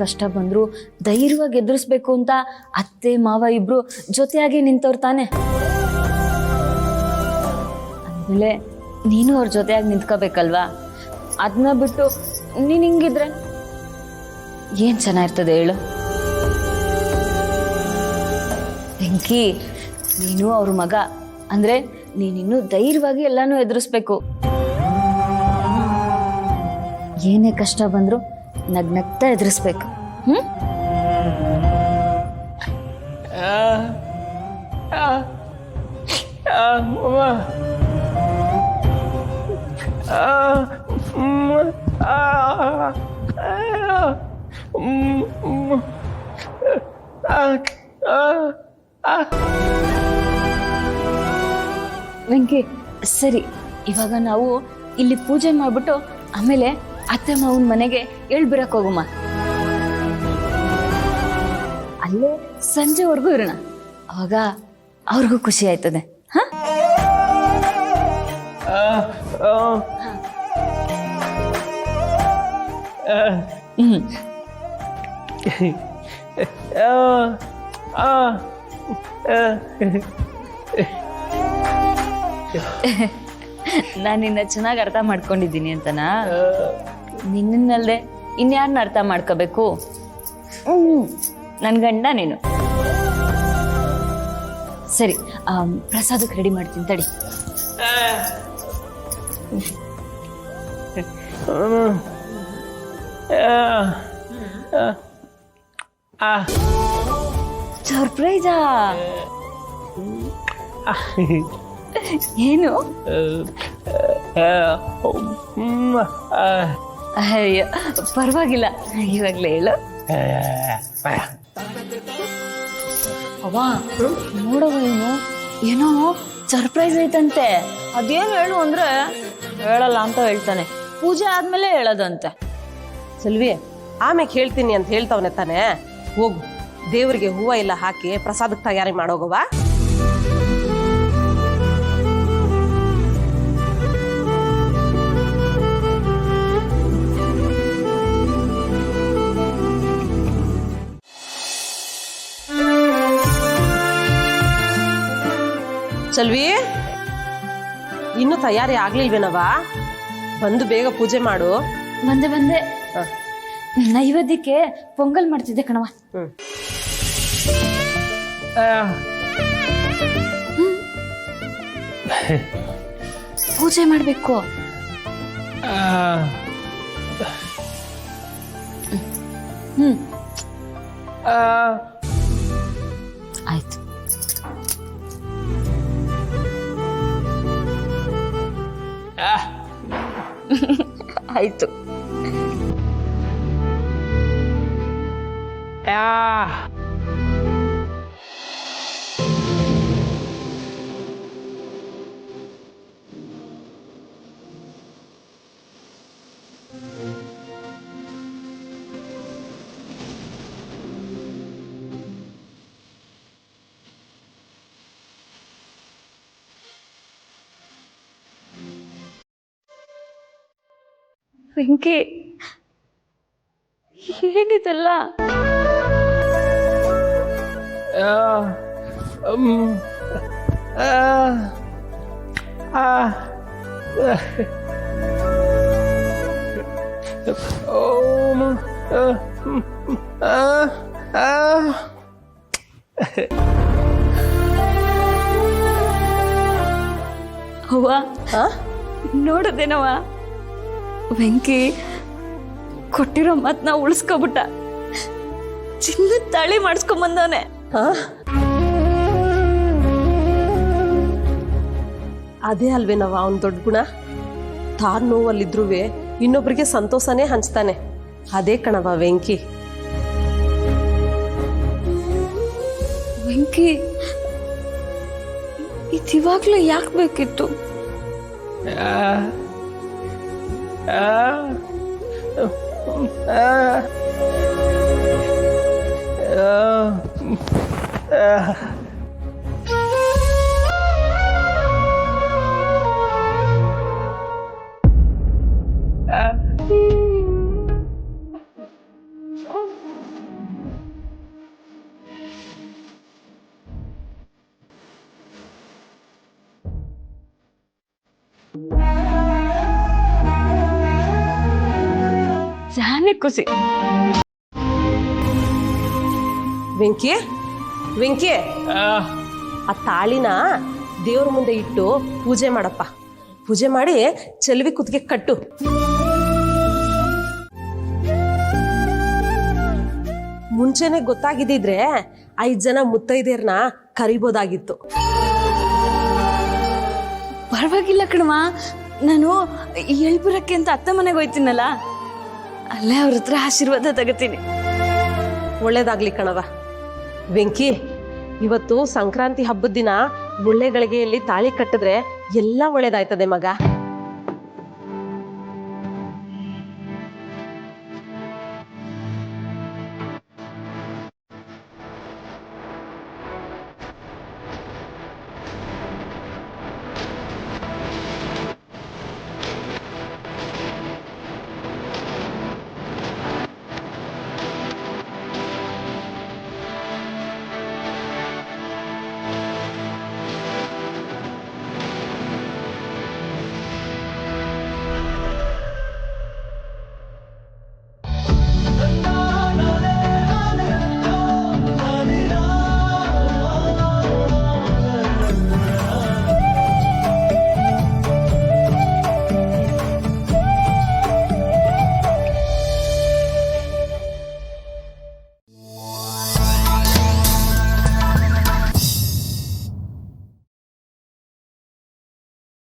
ಕಷ್ಟ ಬಂದ್ರು ಧೈರ್ಯವಾಗಿ ಎದುರಿಸ್ಬೇಕು ಅಂತ ಅತ್ತೆ ಮಾವ ಇಬ್ರು ಜೊತೆಯಾಗಿ ನಿಂತವ್ರು ತಾನೆ. ಅಂದ್ಮೇಲೆ ನೀನು ಅವ್ರ ಜೊತೆಯಾಗಿ ನಿಂತ್ಕೋಬೇಕಲ್ವಾ? ಅದನ್ನ ಬಿಟ್ಟು ನೀನ್ ಹಿಂಗಿದ್ರೆ ಏನ್ ಚೆನ್ನಾಗಿರ್ತದೆ ಹೇಳು? ಬೆಂಕಿ, ನೀನು ಅವ್ರ ಮಗ ಅಂದ್ರೆ ನೀನಿನ್ನು ಧೈರ್ಯವಾಗಿ ಎಲ್ಲಾನು ಎದುರಿಸ್ಬೇಕು. ಏನೇ ಕಷ್ಟ ಬಂದ್ರು ನಗ್ನಗ್ತಾ ಎದುರಿಸ್ಬೇಕು. ವೆಂಕಿ, ಸರಿ, ಇವಾಗ ನಾವು ಇಲ್ಲಿ ಪೂಜೆ ಮಾಡ್ಬಿಟ್ಟು ಆಮೇಲೆ ಅತ್ತೆ ಮಾವನ ಮನೆಗೆ ಬರಕ್ ಹೋಗಮ್ಮ. ಅಲ್ಲೇ ಸಂಜೆವರೆಗೂ ಇರೋಣ, ಅವಾಗ ಅವ್ರಿಗೂ ಖುಷಿ ಆಯ್ತದೆ. ಹ ನಾನು ನಿನ್ನ ಚೆನ್ನಾಗಿ ಅರ್ಥ ಮಾಡ್ಕೊಂಡಿದ್ದೀನಿ ಅಂತನಾ? ನಿನ್ನಲ್ದೆ ಇನ್ಯಾರನ್ನ ಅರ್ಥ ಮಾಡ್ಕೋಬೇಕು? ನನ್ ಗಂಡ ನೀನು. ಸರಿ, ಪ್ರಸಾದಕ್ಕೆ ರೆಡಿ ಮಾಡ್ತೀನಿ ತಡಿ. ಸರ್ಪ್ರೈಸಾ? ಏನು? ಅಯ್ಯೋ ಪರವಾಗಿಲ್ಲ, ಇವಾಗ್ಲೇ ಹೇಳು. ಅವ್ವ ನೋಡವ, ಏನೋ ಸರ್ಪ್ರೈಸ್ ಐತಂತೆ. ಅದೇನು ಹೇಳು ಅಂದ್ರೆ ಹೇಳಲ್ಲ ಅಂತ ಹೇಳ್ತಾನೆ. ಪೂಜೆ ಆದ್ಮೇಲೆ ಹೇಳೋದಂತೆ. ಸಲ್ವಿ, ಆಮೇಲೆ ಹೇಳ್ತೀನಿ ಅಂತ ಹೇಳ್ತಾವನೆ ತಾನೆ. ಹೋಗು, ದೇವ್ರಿಗೆ ಹೂವ ಎಲ್ಲ ಹಾಕಿ ಪ್ರಸಾದಕ್ಕೆ ತಯಾರಿ ಮಾಡೋಗವ. ಸಲ್ವಿ, ಇನ್ನು ತಯಾರಿ ಆಗ್ಲಿಲ್ವೇನವ? ಬಂದು ಬೇಗ ಪೂಜೆ ಮಾಡು. ಬಂದೆ. ನೈವೇದ್ಯಕ್ಕೆ ಪೊಂಗಲ್ ಮಾಡ್ತಿದ್ದೆ ಕಣವ. ಪೂಜೆ ಮಾಡ್ಬೇಕು. ಆಯ್ತು. ಆಯ್ತು. ವೆಂಕಿ, ಏನಿದೆಲ್ಲ? ಅವ್ವ ನೋಡದೇನವ, ವೆಂಕಿ ಕೊಟ್ಟಿರೋ ಮಾತನ್ನ ಉಳಿಸ್ಕೊಬಿಟ್ಟ. ಚಿನ್ನದ ತಾಳಿ ಮಾಡಿಸ್ಕೊಂಬಂದವನೆ. ಅದೇ ಅಲ್ವೇನವ ಅವನ್ ದೊಡ್ಡ ಗುಣ. ತಾರ್ ನೋವಲ್ಲಿದ್ರೂ ಇನ್ನೊಬ್ರಿಗೆ ಸಂತೋಷನೇ ಹಂಚ್ತಾನೆ. ಅದೇ ಕಣವ ವೆಂಕಿ. ವೆಂಕಿ, ಇದಿವಾಗ್ಲೂ ಯಾಕೆ ಬೇಕಿತ್ತು? ಜಾನೆ ಖುಷಿ. ವೆಂಕಿ ವೆಂಕಿ, ಆ ತಾಳಿನ ದೇವ್ರ ಮುಂದೆ ಇಟ್ಟು ಪೂಜೆ ಮಾಡಪ್ಪ. ಪೂಜೆ ಮಾಡಿ ಚೆಲುವಿ ಕುತ್ತಿಗೆ ಕಟ್ಟು. ಮುಂಚೆನೆ ಗೊತ್ತಾಗಿದ್ದಿದ್ರೆ 5 ಜನ ಮುತ್ತೈದೆಯರ್ನ ಕರಿಬೋದಾಗಿತ್ತು. ಪರವಾಗಿಲ್ಲ ಕಣಮ್ಮ, ನಾನು ಎಳ್ಬುರಕ್ಕೆ ಅಂತ ಅತ್ತ ಮನೆಗೆ ಹೋಯ್ತೀನಲ್ಲ, ಅಲ್ಲೇ ಅವ್ರ ಹತ್ರ ಆಶೀರ್ವಾದ ತಗೋತೀನಿ. ಒಳ್ಳೇದಾಗ್ಲಿ ಕಣವ. ವೆಂಕಿ, ಇವತ್ತು ಸಂಕ್ರಾಂತಿ ಹಬ್ಬದ ದಿನ ಮುಳ್ಳೆಗಳಿಗೆಯಲ್ಲಿ ತಾಳಿ ಕಟ್ಟಿದ್ರೆ ಎಲ್ಲ ಒಳ್ಳೇದಾಯ್ತದೆ ಮಗ.